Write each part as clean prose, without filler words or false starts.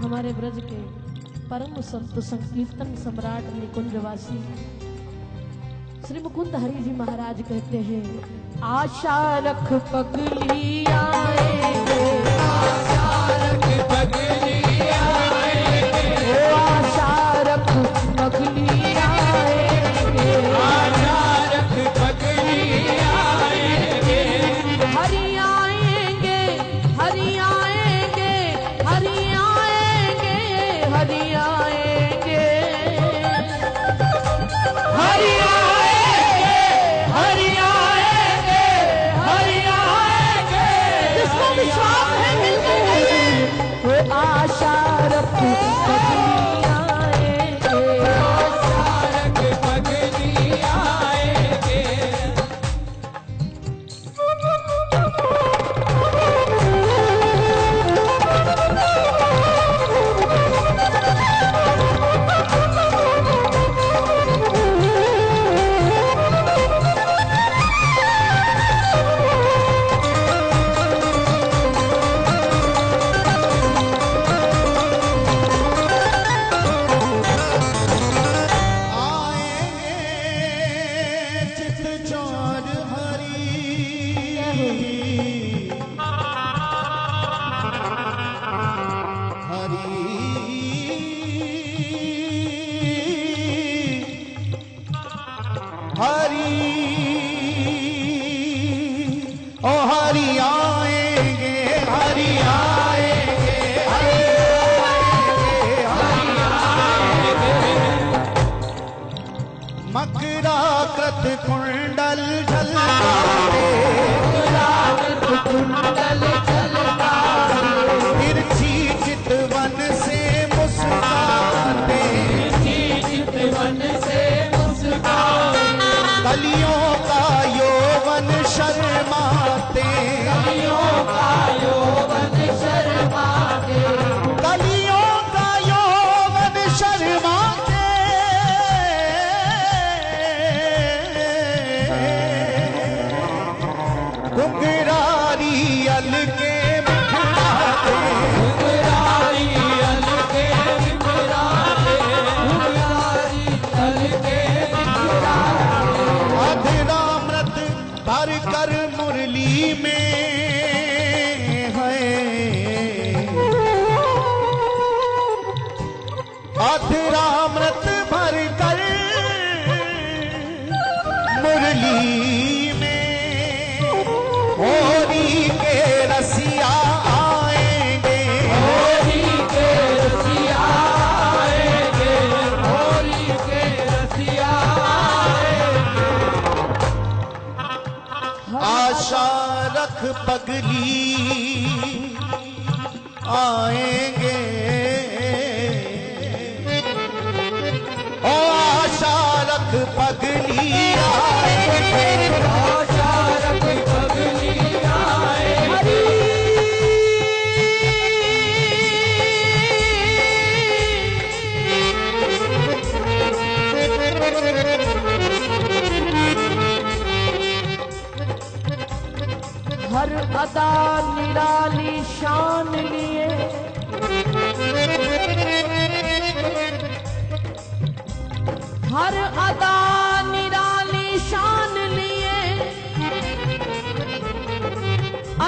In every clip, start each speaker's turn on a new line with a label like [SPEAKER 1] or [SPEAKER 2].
[SPEAKER 1] हमारे ब्रज के परम संत संकीर्तन सम्राट निकुंजवासी श्री मुकुंद हरि जी महाराज कहते हैं, आशा रख पगली आएंगे,
[SPEAKER 2] आशा रख पगली आएंगे,
[SPEAKER 1] आशा रख पगली आएंगे,
[SPEAKER 2] आशा रख पगली आएंगे,
[SPEAKER 1] हरि आएंगे, हरि आएंगे, हरि आएंगे, हरि आएंगे,
[SPEAKER 2] हरि आएंगे, हरि आएंगे, हरि आएंगे।
[SPEAKER 1] जिसको विश्वास है मिलकर कहिए, वो आशा रख पगली आएंगे,
[SPEAKER 2] आशा रख पगली आएंगे।
[SPEAKER 3] मकराकृत कुंडल झलकारे,
[SPEAKER 1] कुंडल झलकारे,
[SPEAKER 3] तिरछी चितवन से मुस्काते,
[SPEAKER 2] चितवन से मुस्काते,
[SPEAKER 3] कलियों का यौवन शर्माते,
[SPEAKER 2] कलियों का यौवन शर्माते,
[SPEAKER 3] कलियों का यौवन शर्माते, घुंघरारी अलके बिखराते,
[SPEAKER 2] घुंघरारी अलके बिखराते, घुंघरारी अलके बिखराते,
[SPEAKER 3] अधरामृत भर कर मुरली में है, अधरामृत भर कर मुरली में होरी के रसिया आएंगे,
[SPEAKER 2] होली के रसिया आएंगे, होली के रसिया आएंगे।
[SPEAKER 3] आशा रख पगली आएंगे, ओ आशा रख पगली आएंगे,
[SPEAKER 2] आशा रख पगली आएंगे,
[SPEAKER 1] हर अदा निराली शान लिए, हर अदा निराली शान लिए,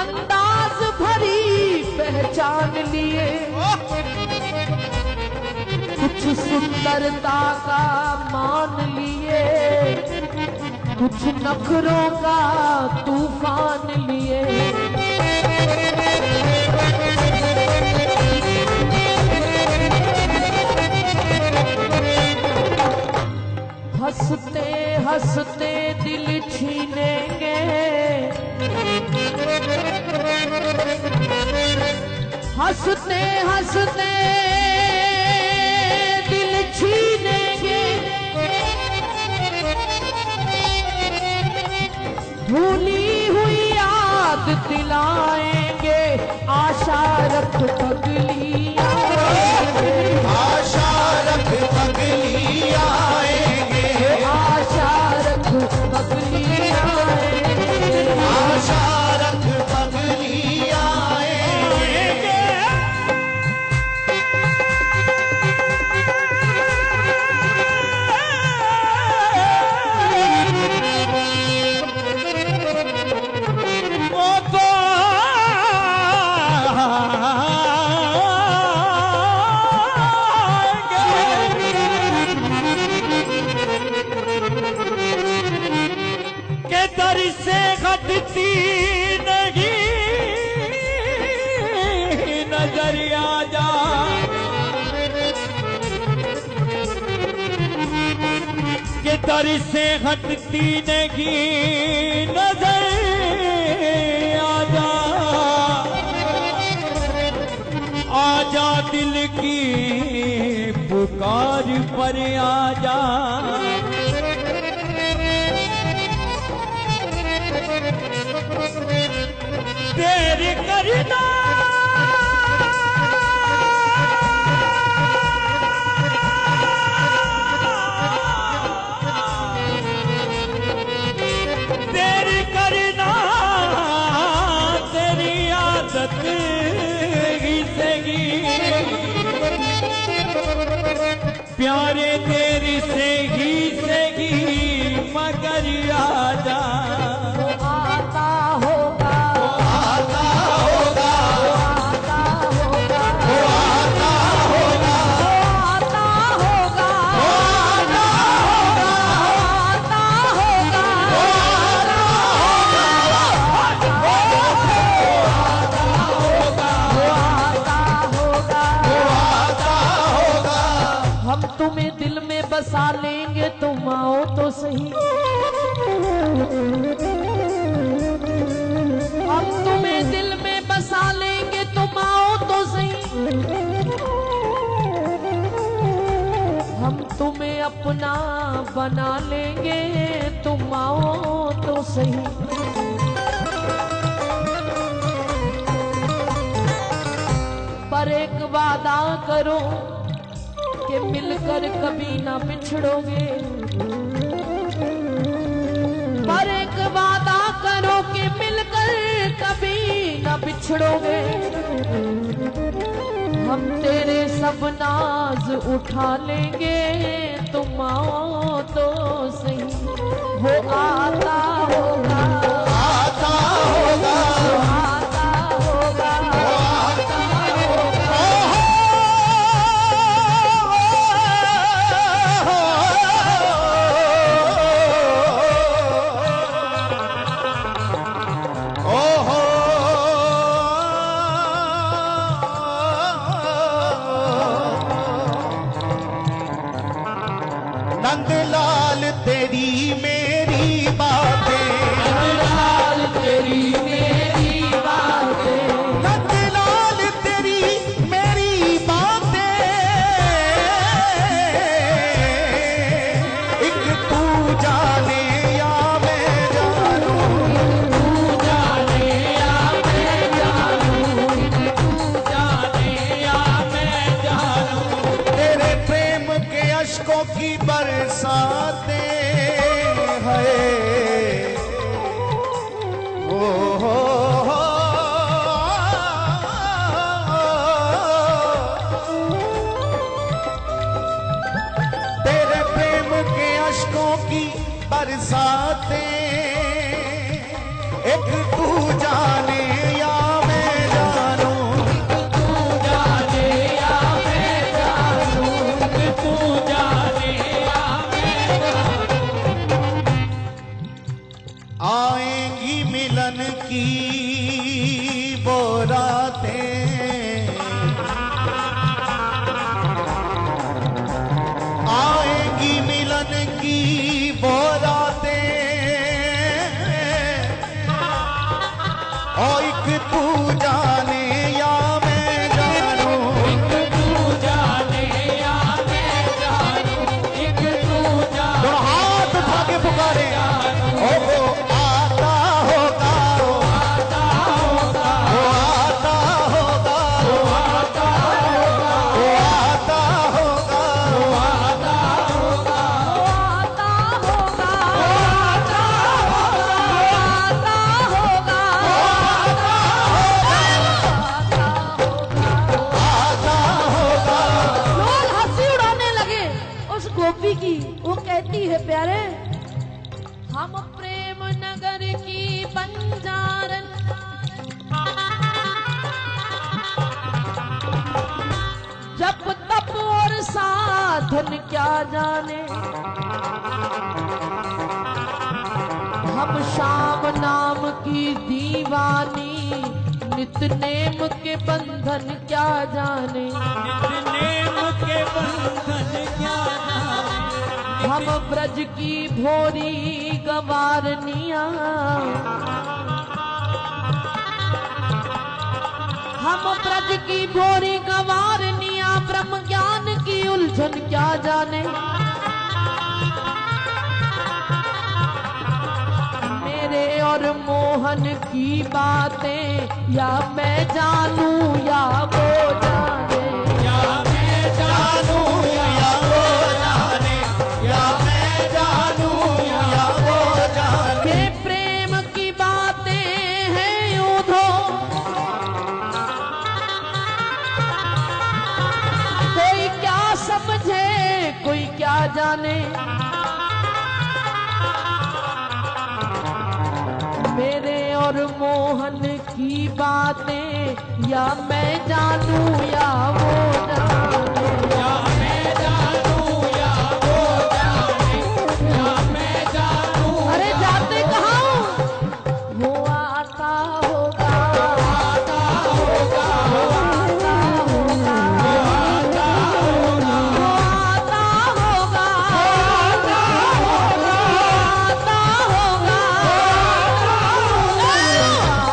[SPEAKER 1] अंदाज भरी पहचान लिए, कुछ सुंदरता का मान लिए, कुछ नखरों का तूफान लिए, हंसते हंसते दिल छीनेंगे, हंसते हंसते दिल छीनेंगे, भूली हुई याद दिलाएंगे, आशा रख पगली आएंगे,
[SPEAKER 3] आशा रख पगली आएंगे,
[SPEAKER 1] आशा रख पगली आएंगे,
[SPEAKER 3] आशा रख पगली आएंगे।
[SPEAKER 2] घर आजा, के दर से हटती नहीं नजर आजा, आजा दिल की पुकार पर आजा। तेरी करना तेरी करना तेरी आदत ही सही, प्यारे तेरी से ही मगर आजा।
[SPEAKER 1] आता होगा,
[SPEAKER 3] आता होगा,
[SPEAKER 1] आता होगा,
[SPEAKER 3] आता होगा,
[SPEAKER 1] आता होगा,
[SPEAKER 3] आता होगा।
[SPEAKER 1] हम तुम्हें दिल में बसा लेंगे, तुम आओ तो सही। हम तुम्हें दिल में बसा लेंगे, तुम आओ तो सही। हम तुम्हें अपना बना लेंगे, तुम आओ तो सही। पर एक वादा करो कि मिलकर कभी ना बिछड़ोगे। पर एक वादा करो कि मिलकर कभी ना बिछड़ोगे। हम तेरे सब नाज उठा लेंगे, तुम आओ तो सही। वो आता होगा,
[SPEAKER 3] आता होगा,
[SPEAKER 1] आता होगा,
[SPEAKER 3] ओहो नंदलाल तेरी मेरी बातें,
[SPEAKER 1] लाल तेरी मेरी बातें,
[SPEAKER 3] नंदलाल तेरी मेरी बातें, एक तू जाने या मैं जानूं,
[SPEAKER 2] तू जाने या मैं जानूं, तू जाने या मैं जानूं,
[SPEAKER 3] तेरे प्रेम के अश्कों की बरसातें है। ओ हो तेरे प्रेम के अश्कों की बरसातें, एक तू जाने या मैं जानूं,
[SPEAKER 2] तू जाने या मैं जानूं, तू जाने या मैं जानूं,
[SPEAKER 3] आएंगी मिलन की वो रातें, आएंगी मिलन की वो रातें, और एक तू जाने या मैं जानूं,
[SPEAKER 2] तू जाने या मैं जानूं, एक तू जाने
[SPEAKER 3] दोनों हाथ उठा के पुकारे। ओ आता होगा, ओ आता होगा, ओ आता होगा, ओ आता होगा, ओ आता होगा, ओ
[SPEAKER 1] आता होगा, आता होगा,
[SPEAKER 3] आता होगा।
[SPEAKER 1] लोग हंसी उड़ाने लगे उस गोपी की। वो कहती है प्यारे, हम प्रेम नगर की बंजारन, जप तप और साधन क्या जाने। हम शाम नाम की दीवानी नित नेम के बंधन क्या जाने,
[SPEAKER 2] नेम के बंधन क्या जाने।
[SPEAKER 1] हम ब्रज की भोरी गवारनिया, हम ब्रज की भोरी गवारनिया, ब्रह्म ज्ञान की उलझन क्या जाने। मेरे और मोहन की बातें या मैं जानूं या वो जाने,
[SPEAKER 2] या मैं जानूं या वो जाने, या मैं जानूं या वो जाने।
[SPEAKER 1] ये प्रेम की बातें हैं ऊधो, कोई क्या समझे कोई क्या जाने। मेरे और मोहन की बातें या मैं जानूं या वो जाने,
[SPEAKER 2] या मैं जानूं या वो जाने, या मैं जानूं।
[SPEAKER 1] अरे जाते कहाँ वो आता होगा,
[SPEAKER 2] आता होगा,
[SPEAKER 1] वो आता होगा,
[SPEAKER 2] वो आता होगा,
[SPEAKER 1] वो आता होगा,
[SPEAKER 2] आता होगा,
[SPEAKER 1] आता होगा,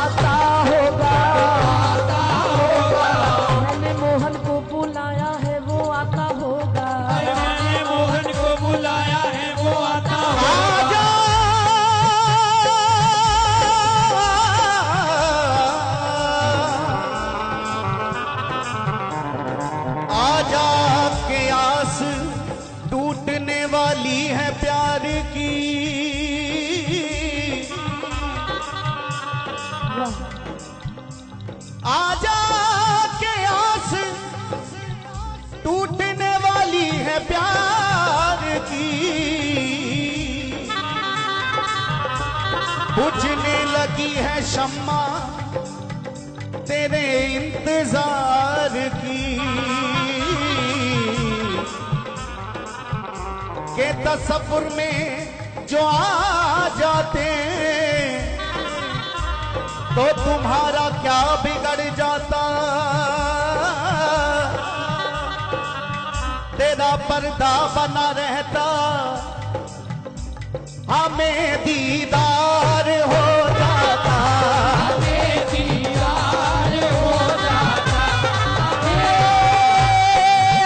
[SPEAKER 1] आता होगा।
[SPEAKER 2] आता होगा।
[SPEAKER 1] मैंने मोहन को बुलाया है वो आता होगा।
[SPEAKER 2] मैंने मोहन को बुलाया है वो आता होगा।
[SPEAKER 3] आजा आजा के आस टूटने वाली है प्यार की।
[SPEAKER 1] वाह,
[SPEAKER 3] आजा के आस टूटने वाली है प्यार की। बुझने लगी है शम्मा तेरे इंतजार की। के तसव्वुर में जो आ जाते तो तुम्हारा क्या बिगड़ जाता। तेरा पर्दा बना रहता हमें दीदार हो जाता।
[SPEAKER 2] हमें दीदार हो जाता।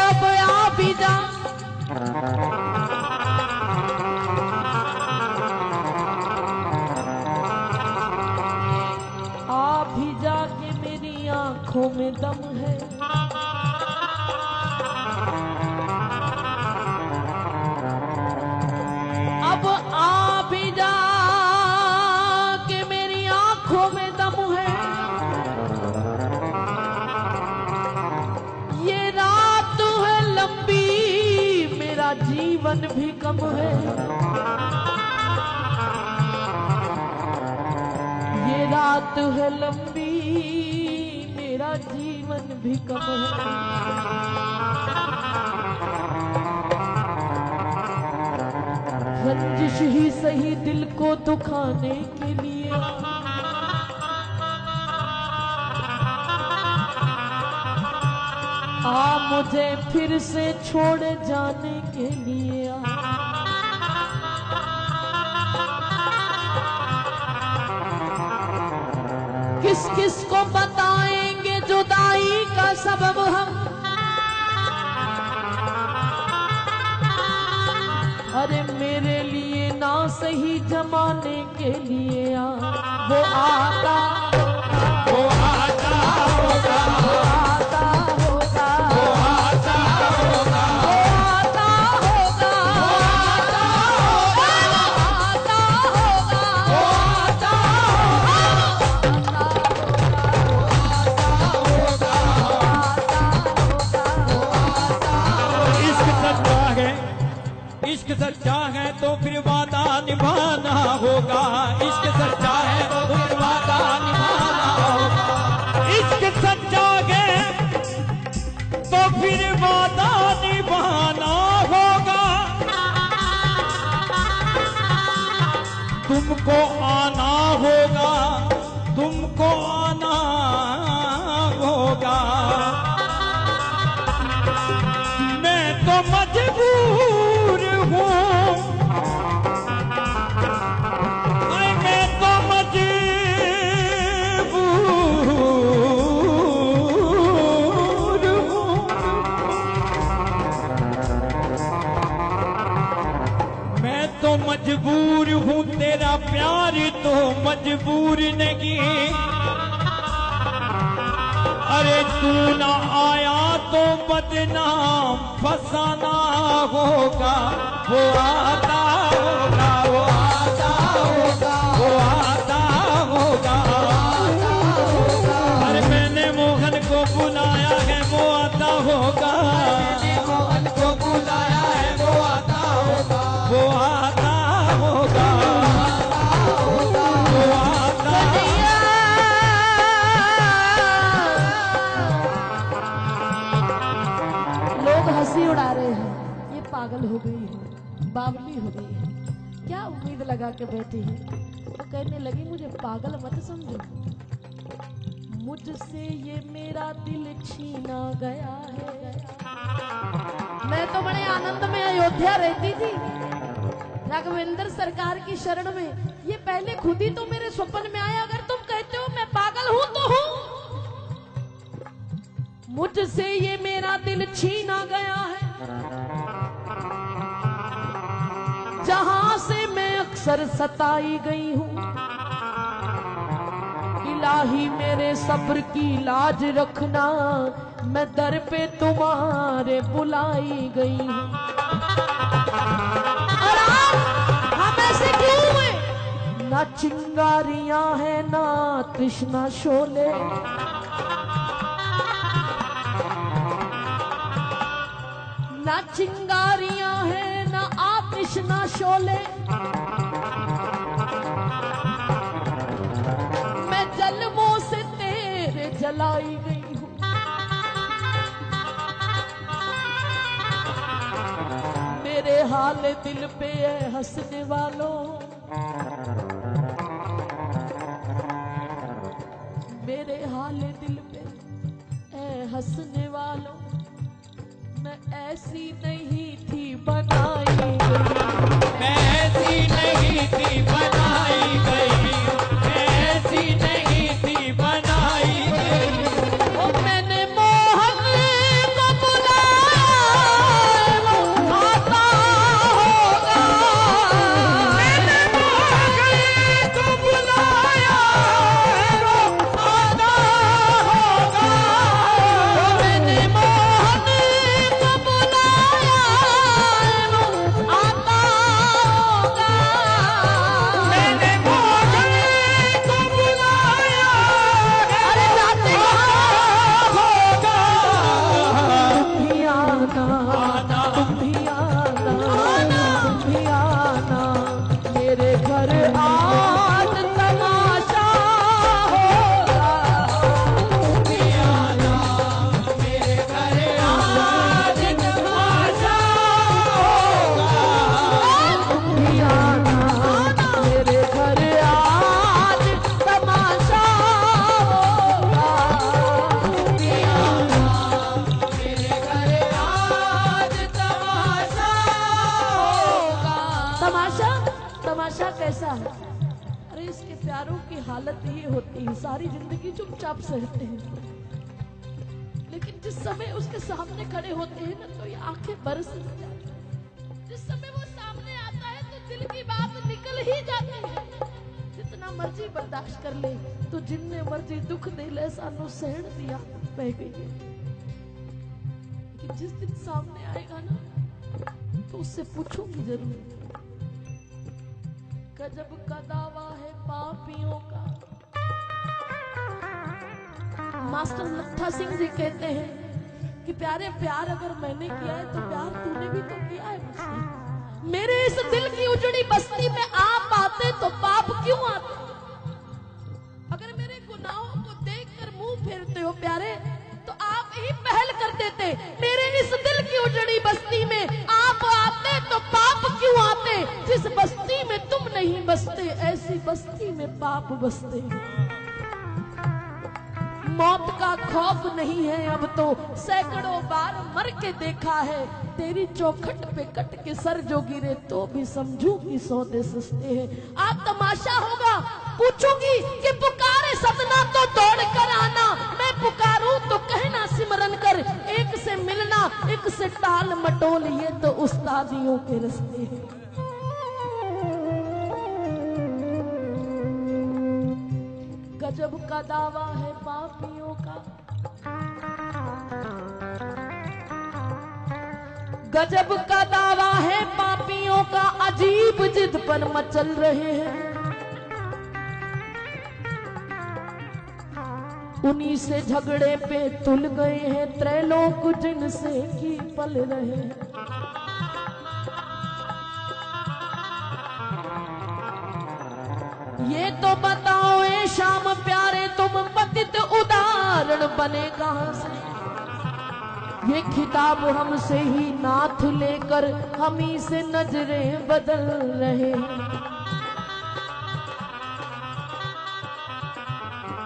[SPEAKER 1] अब आ भी जा। आ भी जा के मेरी आंखों में दम है। अब आ भी जा के मेरी आंखों में दम है। ये रात है लंबी मेरा जीवन भी कम है। ये रात है लंबी मेरा जीवन भी कम है। रंजिश ही सही दिल को दुखाने के लिए, आ मुझे फिर से छोड़ जाने के लिए आ। किस किस को बताएंगे जुदाई का सबब हम। अरे मेरे लिए ना सही जमाने के लिए आ। वो आता
[SPEAKER 2] वो आता होगा,
[SPEAKER 1] वो आता होगा,
[SPEAKER 2] वो आता होगा,
[SPEAKER 1] वो आता होगा, आता होगा,
[SPEAKER 2] वो आता होगा। इश्क सच्चा है, इश्क सच्चा है तो फिर वादा निभाना होगा। इश्क सच्चा है तो फिर वादा निभाना होगा। इश्क सच्चा है तो फिर वादा निभाना होगा। तुमको आना होगा, तुमको आना तो मजबूर हूँ, मैं तो मजबूर हूँ, मैं तो मजबूर हूँ, तेरा प्यार तो मजबूर नहीं। अरे तू ना आया तो बदनाम फसाना होगा, वो आता होगा, वो आता होगा, वो आता होगा। अरे मैंने मोहन को बुलाया है, वो आता होगा, मैंने मोहन को बुलाया है, वो आता होगा, वो आता होगा, वो आता होगा।
[SPEAKER 1] हंसी उड़ा रहे हैं, ये पागल हो गई है, बावली हो गई है, क्या उम्मीद लगा के बैठी है। वो कहने लगी मुझे पागल मत समझो, मुझसे ये मेरा दिल छीना गया है। मैं तो बड़े आनंद में अयोध्या रहती थी, राघवेंद्र सरकार की शरण में। ये पहले खुद ही तो मेरे स्वप्न में आया। अगर तुम कहते हो मैं पागल हूं तो हूं। मुझसे ये मेरा दिल छीना गया है, जहां से मैं अक्सर सताई गई हूं। इलाही मेरे सब्र की लाज रखना, मैं दर पे तुम्हारे बुलाई गई हूं। और हम ऐसे क्यों हुए? ना चिंगारियां हैं ना तृष्णा शोले, ना चिंगारियां हैं ना आतिश ना शोले। मैं जलमों से तेरे जलाई गई हूं। मेरे हाल दिल पे है हंसने वालों, मेरे हाल दिल पे है हंसने वालों। मैं ऐसी नहीं थी बनाई गई,
[SPEAKER 2] मैं ऐसी नहीं थी बनाई गई, मैं ऐसी नहीं थी बनाई गई।
[SPEAKER 1] ओ मैंने मोहन को बुलाया, वो आता होगा।
[SPEAKER 2] मैंने मोहन को बुलाया, वो आता होगा।
[SPEAKER 1] मैंने मोहन को बुलाया, वो आता होगा।
[SPEAKER 2] मैंने मोहन को बुलाया,
[SPEAKER 1] अरे जाते
[SPEAKER 2] होगा।
[SPEAKER 1] तुम भी आना, तुम भी आना, तुम भी आना मेरे घर आज तमाशा होगा।
[SPEAKER 2] तुम भी आना मेरे घर आज तमाशा होगा।
[SPEAKER 1] तुम भी आना मेरे घर आज तमाशा होगा।
[SPEAKER 2] तुम भी आना मेरे घर आज तमाशा होगा।
[SPEAKER 1] तमाशा, तमाशा कैसा है? अरे इसके प्यारों की हालत ये होती है, सारी जिंदगी चुपचाप सहते हैं, लेकिन जिस समय उसके सामने खड़े होते हैं ना, तो ये आंखें बरस जाती हैं। जिस समय वो सामने आता है तो दिल की बात निकल ही जाती है। जितना मर्जी बर्दाश्त कर ले, तो जितने मर्जी दुख दे ले, सानू सहन दिया बह गई है। लेकिन जिस दिन सामने आएगा ना, तो उससे पूछूंगी जरूर। गजब का दावा है पापियों का। मास्टर लट्ठा सिंह जी कहते हैं कि प्यारे प्यार अगर मैंने किया है तो प्यार तूने भी तो किया है मुझसे। मेरे इस दिल की उजड़ी बस्ती में आप आते तो पाप क्यों आते? अगर मेरे गुनाहों को देखकर मुंह फेरते हो प्यारे, तो आप ही पहल कर देते। मेरे इस दिल की उजड़ी बस्ती में आप आते तो पाप क्यों आते? जिस बस्ती में तुम नहीं बसते, ऐसी बस्ती में पाप बसते। मौत का खौफ नहीं है अब तो, सैकड़ों बार मर के देखा है। तेरी चौखट पे कट के सर जो गिरे तो भी समझू कि सौदे सस्ते हैं। आज तमाशा होगा, पूछूंगी कि पुकारे सदना तो दौड़ कर आना, मैं पुकारूं तो कहना सिमरन कर। एक से मिलना एक से टाल मटोल, ये तो उस्तादियों के रस्ते हैं। गजब का दावा है पापियों का, गजब का दावा है पापियों का, अजीब जिद पर मचल रहे हैं। उन्हीं से झगड़े पे तुल गए हैं, त्रैलोक जिनसे की पल रहे हैं। ये तो बताओ ए शाम प्यारे, तुम पतित उदाहरण बने कहां से? ये खिताब हमसे ही नाथ लेकर हम ही से नजरें बदल रहे हैं।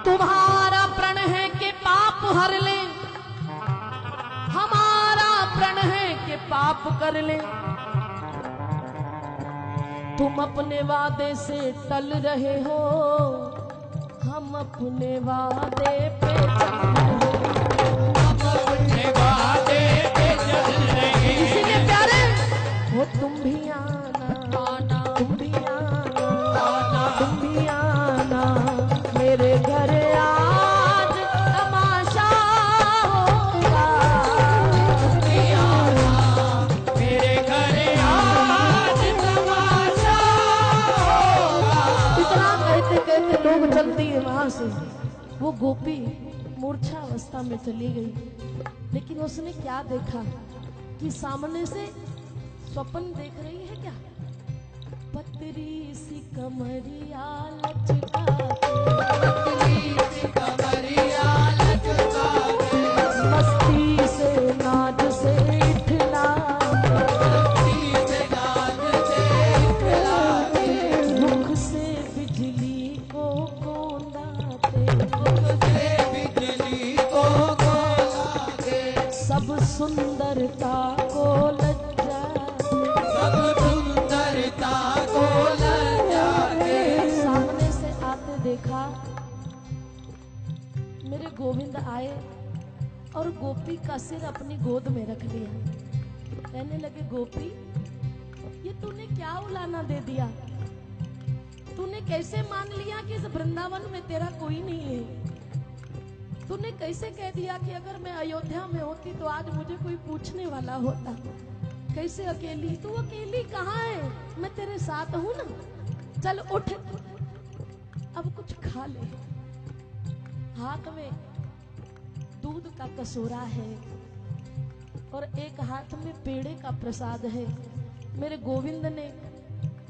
[SPEAKER 1] तुम्हारा प्रण है कि पाप हर ले, हमारा प्रण है कि पाप कर ले। तुम अपने वादे से टल रहे हो, हम अपने वादे पे चल रहे हो।
[SPEAKER 2] अपने वादे पे चल रहे हैं।
[SPEAKER 1] इसीलिए प्यारे हो तुम भी आना, तुम भी आना, तुम भी आना मेरे घर, आज तमाशा होगा।
[SPEAKER 2] तुम भी आना मेरे घर, आज तमाशा होगा।
[SPEAKER 1] इतना कहते कहते लोग चलती है वहां से। वो गोपी मूर्छा अवस्था में चली गई, लेकिन उसने क्या देखा कि सामने से स्वप्न देख रही है क्या? पतरी सी कमरिया लचका के,
[SPEAKER 2] पतली सी कमरिया लचका के,
[SPEAKER 1] मस्ती से नाज से इठला
[SPEAKER 2] मस्ती से नाच से इठला के,
[SPEAKER 1] मुख से बिजली को कोंदाते,
[SPEAKER 2] मुख से बिजली को गोला के,
[SPEAKER 1] सब सुंदरता को लज्जा,
[SPEAKER 2] सब सुंदरता को लज्जा के।
[SPEAKER 1] सामने से आते देखा मेरे गोविंद आए और गोपी का सिर अपनी गोद में रख लिया। कहने लगे गोपी, ये तूने क्या उलाना दे दिया? तूने कैसे मान लिया कि इस वृंदावन में तेरा कोई नहीं है? तूने कैसे कह दिया कि अगर मैं अयोध्या में होती तो आज मुझे कोई पूछने वाला होता? कैसे अकेली? तू अकेली कहाँ है? मैं तेरे साथ हूं ना। चल उठ, अब कुछ खा ले। हाथ में दूध का कटोरा है और एक हाथ में पेड़े का प्रसाद है। मेरे गोविंद ने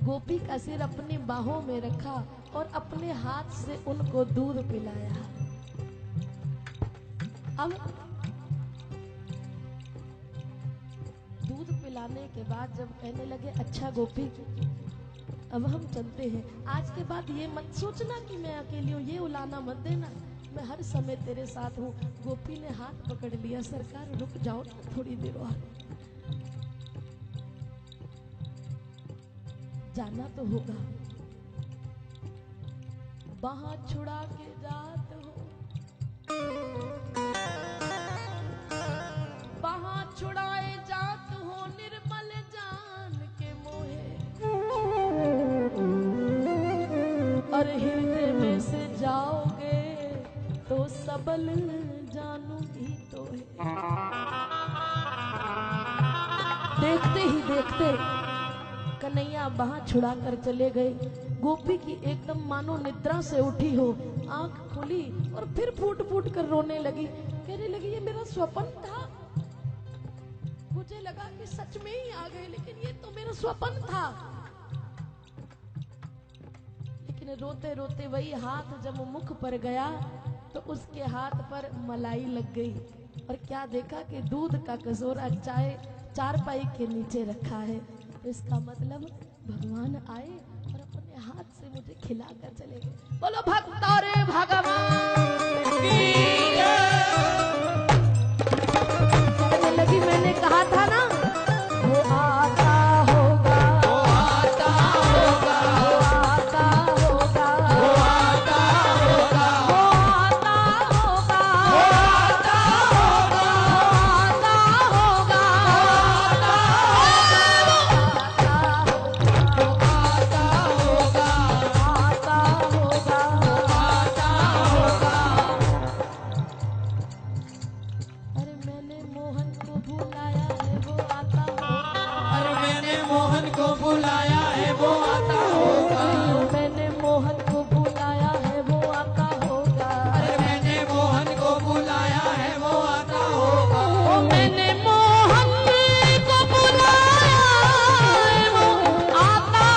[SPEAKER 1] गोपी का सिर अपनी बाहों में रखा और अपने हाथ से उनको दूध पिलाया। अब दूध पिलाने के बाद जब कहने लगे, अच्छा गोपी अब हम चलते हैं, आज के बाद ये मत सोचना कि मैं अकेली हूँ, ये उलाना मत देना, मैं हर समय तेरे साथ हूँ। गोपी ने हाथ पकड़ लिया, सरकार रुक जाओ थोड़ी देर और, जाना तो होगा। बाहां छुड़ा के जात हो, बाहां छुड़ाए जात हो, निर्मल जान के मोहे, और हृदय में से जाओगे तो सबल जानूंगी तो है। देखते ही देखते कन्हैया बाहां छुड़ा कर चले गए। गोपी की एकदम मानो निद्रा से उठी हो, आंख खुली और फिर फूट फूट कर रोने लगी। कहने लगी, ये मेरा स्वप्न था, मुझे लगा कि सच में ही आ गए, लेकिन ये तो मेरा स्वप्न था। लेकिन रोते रोते वही हाथ जब मुख पर गया तो उसके हाथ पर मलाई लग गई, और क्या देखा कि दूध का कटोरा चारपाई के नीचे रखा है। इसका मतलब भगवान आए और अपने हाथ से मुझे खिलाकर चले गए। बोलो भक्तों रे भगवान की मैंने कहा था ना, वो आता होगा,
[SPEAKER 2] वो आता होगा,
[SPEAKER 1] वो आता होगा,
[SPEAKER 2] वो आता होगा,
[SPEAKER 1] वो आता होगा,
[SPEAKER 2] वो आता होगा,
[SPEAKER 1] आता होगा,
[SPEAKER 2] आता होगा,
[SPEAKER 1] आता होगा।
[SPEAKER 2] आता होगा।
[SPEAKER 1] अरे मैंने मोहन को बुलाया है, वो आता होगा।
[SPEAKER 2] अरे मैंने मोहन को बुलाया है, वो आता होगा।
[SPEAKER 1] मैंने मोहन को बुलाया है, वो आता होगा।
[SPEAKER 2] अरे मैंने मोहन को बुलाया है, वो आता होगा।
[SPEAKER 1] ओ मैंने मोहन को बुलाया है, वो आता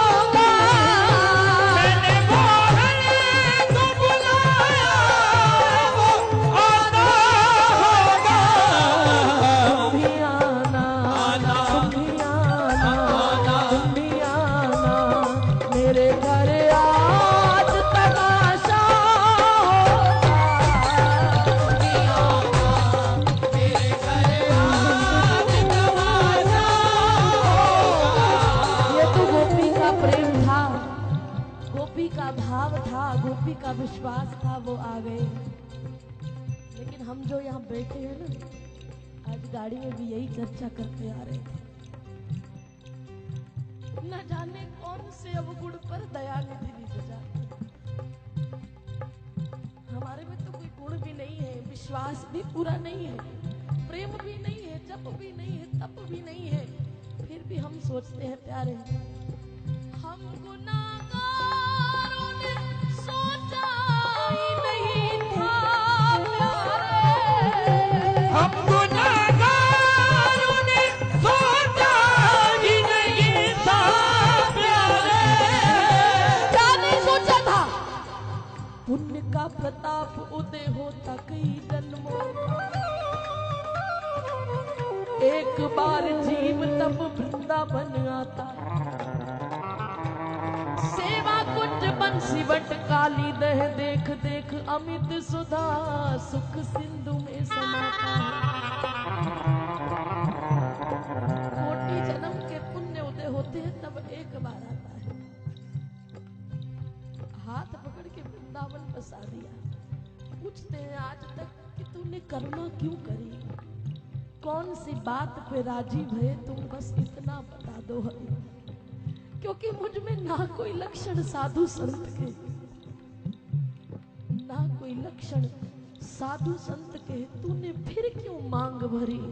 [SPEAKER 1] होगा।
[SPEAKER 2] मैंने मोहन को बुलाया, वो आता होगा।
[SPEAKER 1] तुम भी आना,
[SPEAKER 2] आना,
[SPEAKER 1] तुम भी आना,
[SPEAKER 2] आना।
[SPEAKER 1] तुम भी आना मेरे घर आज तमाशा होगा।
[SPEAKER 2] मेरे घर आज तमाशा होगा।
[SPEAKER 1] ये तो गोपी का प्रेम था, गोपी का भाव था, गोपी का विश्वास था, वो आ गए। लेकिन हम जो यहाँ बैठे हैं ना, आज गाड़ी में भी यही चर्चा करते आ रहे थे। न जाने कौन से अवगुण पर दया निधि दी जाती। हमारे में तो कोई गुण भी नहीं है, विश्वास भी पूरा नहीं है, प्रेम भी नहीं है, जप भी नहीं है, तप भी नहीं है, फिर भी हम सोचते हैं प्यारे, हम गुनाहगारों ने सोचा ही नहीं था प्यारे।
[SPEAKER 2] हम गुनाहगारों ने सोचा ही नहीं था प्यारे।
[SPEAKER 1] क्या नहीं सोचा था? पुण्य का प्रताप उदय होता कई जन्मों का। एक बार जीव तब वृंदावन आता, सेवा कुंज बंसी बट काली दह देख देख अमित सुधा सुख सिंधु में समाता है। कोटि जन्म के पुण्य उदय होते हैं तब एक बार आता है। हाथ पकड़ के वृंदावन बसा दिया। पूछते हैं आज तक कि तूने करुणा क्यों करी, कौन सी बात पे राजी भये, तुम बस इतना बता दो हमें। क्योंकि मुझ में ना कोई लक्षण साधु संत के, ना कोई लक्षण साधु संत के, तूने फिर क्यों मांग भरी,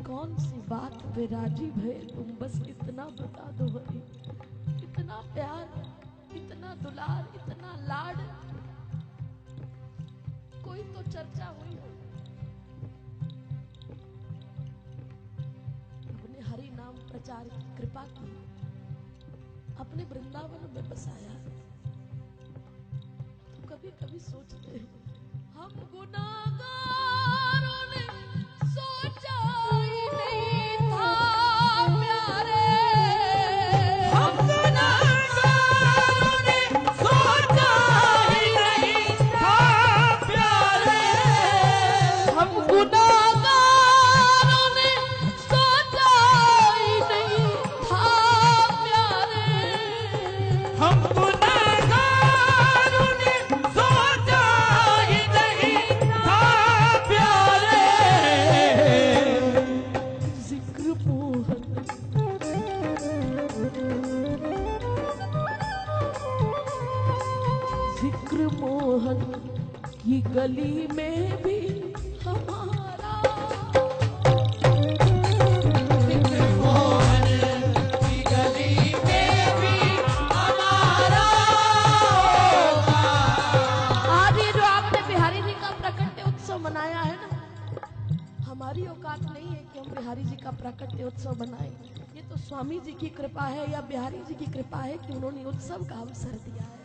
[SPEAKER 1] कौन सी बात पे राजी भये, तुम बस इतना बता दो हमें। इतना प्यार, इतना दुलार, इतना लाड, कोई तो चर्चा हुई हो। अपने हरि नाम प्रचार की कृपा की, अपने वृंदावन में बसाया। तो कभी कभी सोचते हैं, हम गुनाहगारों ने सोचा ही नहीं था प्यारे।
[SPEAKER 2] हम गुनाहगारों ने सोचा ही नहीं था प्यारे।
[SPEAKER 1] हम गुनाहगारों ने सोचा ही नहीं था प्यारे।
[SPEAKER 2] हम गुनाहगारों ने सोचा ही नहीं था प्यारे।
[SPEAKER 1] जिक्र मोहन, जिक्र मोहन की गली में भी हमारा,
[SPEAKER 2] मोहन की गली में भी हमारा होगा।
[SPEAKER 1] आज ये जो आपने बिहारी जी का प्राकट्य उत्सव मनाया है ना, हमारी औकात नहीं है कि हम बिहारी जी का प्राकट्य उत्सव बनाएं। ये तो स्वामी जी की कृपा है या बिहारी जी की कृपा है कि उन्होंने उत्सव का अवसर दिया है।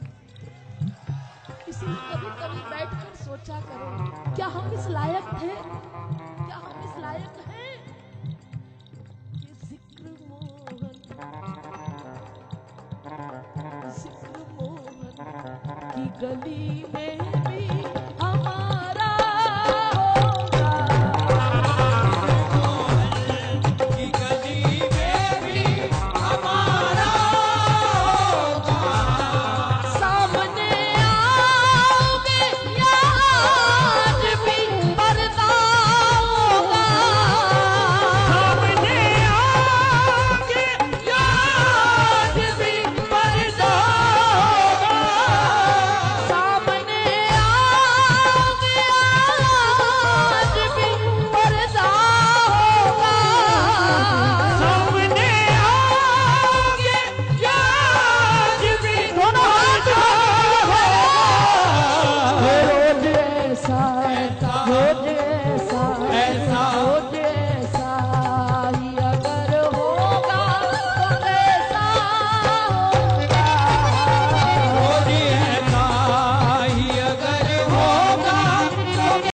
[SPEAKER 1] इसलिए कभी कभी बैठकर सोचा करो, क्या हम इस लायक थे, क्या हम इस लायक हैं कि जिक्र मोहन, जिक्र मोहन की गली में